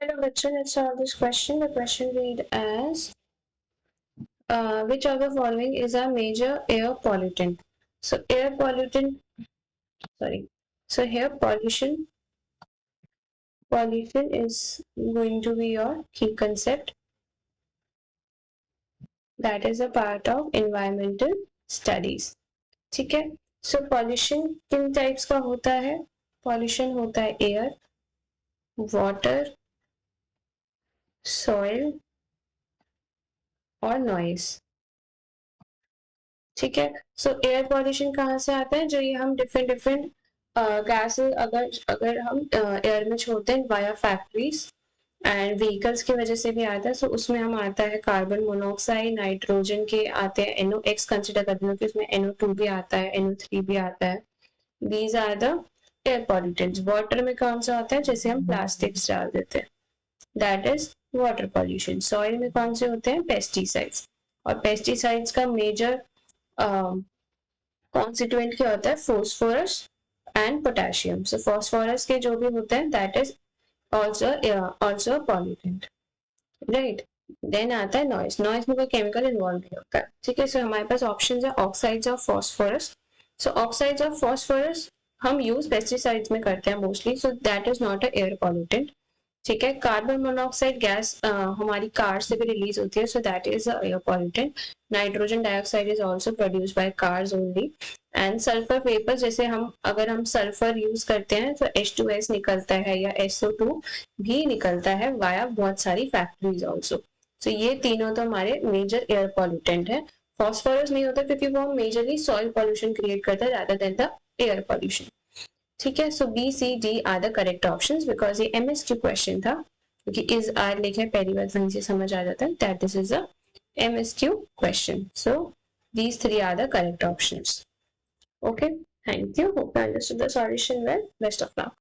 Hello, bachchan. Let's solve this question. The question read as which of the following is a major air pollutant? So air pollutant, sorry. So here pollution is going to be your key concept. That is a part of environmental studies. ठीक है. So pollution किन types का होता है? Pollution होता है air, water, soil और noise. ठीक है. सो एयर पॉल्यूशन कहाँ से आता है? जो ये हम डिफरेंट गैसेस अगर अगर हम एयर में छोड़ते हैं वाया फैक्ट्रीज एंड व्हीकल्स की वजह से भी आता है. सो उसमें हम आता है कार्बन मोनोऑक्साइड, नाइट्रोजन के आते हैं, NOx कंसिडर करते हैं कि उसमें NO2 भी आता है, NO3 भी आता है. These are the air pollutants. Water में कौन सा होता है? जैसे हम प्लास्टिक्स डाल देते हैं, that is water pollution. Soil में कौन से होते हैं? पेस्टिसाइड्स. और पेस्टिसाइड्स का मेजर कॉन्स्टिट्यूएंट क्या होता है? Phosphorus and potassium. So phosphorus के जो भी होते हैं that is also pollutant, right. Then आता है नॉइज. नॉइज में कोई केमिकल इन्वॉल्व नहीं होता है. ठीक है. सो हमारे पास ऑप्शन है oxides of phosphorus. So oxides of phosphorus हम यूज पेस्टिसाइड्स में करते हैं mostly. So that is not a air pollutant. ठीक है. कार्बन मोनोऑक्साइड गैस हमारी कार से भी रिलीज होती है. So that is air pollutant. Nitrogen dioxide is also produce by cars only. And sulphur vapour, जैसे हम अगर हम सल्फर यूज करते हैं तो H2S निकलता है या SO2 भी निकलता है वाया बहुत सारी फैक्ट्रीज ऑल्सो. तो ये तीनों तो हमारे मेजर एयर पॉल्यूटेंट है. फॉस्फोरस नहीं होता क्योंकि वो मेजरली सॉइल पॉल्यूशन क्रिएट करता है rather than the air pollution. ठीक है. So B, C, D are the correct options because ये MSQ क्वेश्चन था. क्योंकि इज आर लिखा है, पहली बार वहीं से समझ आ जाता है that this is a MSQ question. So these three are the correct options. Okay, thank you. Hope you understood the solution well. Best of luck.